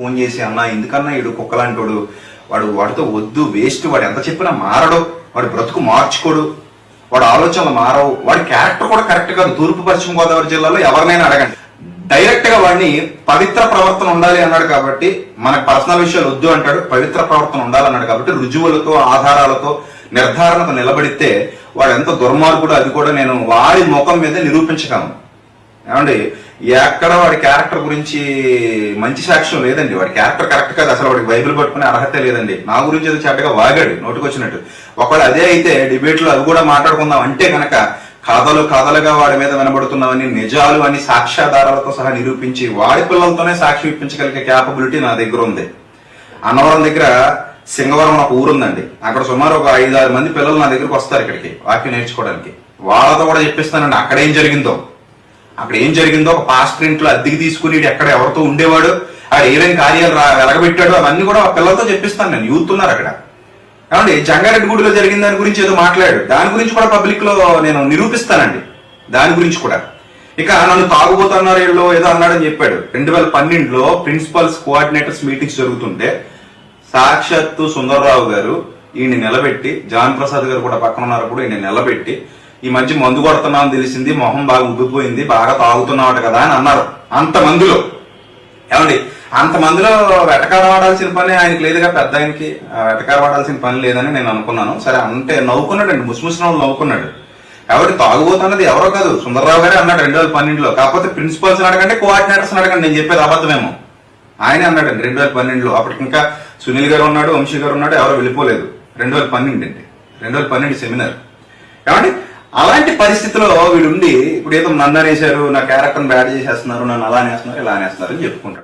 Phone చేసి అన్న ఎందుకన్నా ఇడు కుక్కలాంటోడు, వాడితో వద్దు, వేస్ట్, వాడు ఎంత చెప్పినా మారడు, వాడు బ్రతుకు మార్చుకోడు, వాడు ఆలోచనలు మారవు, వాడి క్యారెక్టర్ కూడా కరెక్ట్ కాదు. తూర్పు పశ్చిమ గోదావరి జిల్లాలో ఎవరినైనా అడగండి, డైరెక్ట్ గా వాడిని పవిత్ర ప్రవర్తన ఉండాలి అన్నాడు కాబట్టి, మనకు పర్సనల్ విషయాలు వద్దు అంటాడు, పవిత్ర ప్రవర్తన ఉండాలన్నాడు కాబట్టి రుజువులతో ఆధారాలతో నిర్ధారణతో నిలబడితే వాడు ఎంత దుర్మార్గుడు అది కూడా నేను వాడి ముఖం మీద నిరూపించగలను. ఏమండి, ఎక్కడ వాడి క్యారెక్టర్ గురించి మంచి సాక్ష్యం లేదండి. వాడి క్యారెక్టర్ కరెక్ట్ కాదు, అసలు వాడికి బైబిల్ పట్టుకునే అర్హత లేదండి. నా గురించి అది చెడ్డగా వాగాడు నోటుకొచ్చినట్టు. ఒకవేళ అదే అయితే డిబేట్ లో అవి కూడా మాట్లాడుకుందాం అంటే కనుక కథలుగా వాడి మీద వినబడుతున్నామని నిజాలు అని సాక్ష్యాధారాలతో సహా నిరూపించి వాడి పిల్లలతోనే సాక్షి ఇప్పించగలిగే క్యాపబిలిటీ నా దగ్గర ఉంది. అన్నవరం దగ్గర సింగవరం ఒక ఊరుందండి. అక్కడ సుమారు ఒక 5-6 మంది పిల్లలు నా దగ్గరకు వస్తారు ఇక్కడికి వాక్యం నేర్చుకోవడానికి. వాళ్ళతో కూడా చెప్పిస్తానండి అక్కడ ఏం జరిగిందో ఒక పాస్టర్ ఇంట్లో అద్దెకి తీసుకుని ఎక్కడ ఎవరితో ఉండేవాడు, అక్కడ ఏమేమి కార్యాలు వెలగబెట్టాడు, అవన్నీ కూడా పిల్లలతో చెప్పిస్తాను నేను. యూత్ ఉన్నారు అక్కడ. కాబట్టి జంగారెడ్డి గుడిలో జరిగిన దాని గురించి ఏదో మాట్లాడాడు, దాని గురించి కూడా పబ్లిక్ లో నేను నిరూపిస్తానండి. దాని గురించి కూడా ఇక నన్ను తాగుబోతున్నారు వీళ్ళు ఏదో అన్నాడని చెప్పాడు. 2012లో ప్రిన్సిపల్స్ కోఆర్డినేటర్స్ మీటింగ్స్ జరుగుతుంటే సాక్షాత్తు సుందరరావు గారు ఈయన నిలబెట్టి, జాన్ ప్రసాద్ గారు కూడా పక్కన ఉన్నప్పుడు ఈయన నిలబెట్టి, ఈ మధ్య మందు కొడుతున్నావు తెలిసింది, మొహం బాగా ఉబ్బిపోయింది, బాగా తాగుతున్నావట కదా అని అన్నారు. అంతమందిలో ఏమండి, అంతమందిలో వెటకారవాడాల్సిన పని ఆయనకి లేదుగా, పెద్ద ఆయనకి వెటకారవాడాల్సిన పని లేదని నేను అనుకున్నాను. సరే అంటే నవ్వుకున్నాడండి, ముస్లిం నవ్వుకున్నాడు. కాబట్టి తాగుబోతున్నది ఎవరో కాదు, సుందరరావు గారే అన్నాడు 2012లో. కాకపోతే ప్రిన్సిపల్స్ అడగండి, కోఆర్డినేటర్స్ అడగండి, నేను చెప్పేది అబద్ధమేమో. ఆయనే అన్నాడండి 2012లో. అప్పటికి ఇంకా సునీల్ గారు ఉన్నాడు, వంశీ గారు ఉన్నాడు, ఎవరో వెళ్ళిపోలేదు. 2012 అండి, 2012 సెమినార్. కాబట్టి అలాంటి పరిస్థితిలో వీడుండి ఇప్పుడు ఏదో నన్ను అనేశారు, నా క్యారెక్టర్ని బ్యాడ్ చేసేస్తున్నారు, నన్ను అలా అనేస్తున్నారు, ఇలా అనేస్తున్నారు అని చెప్పుకుంటాడు.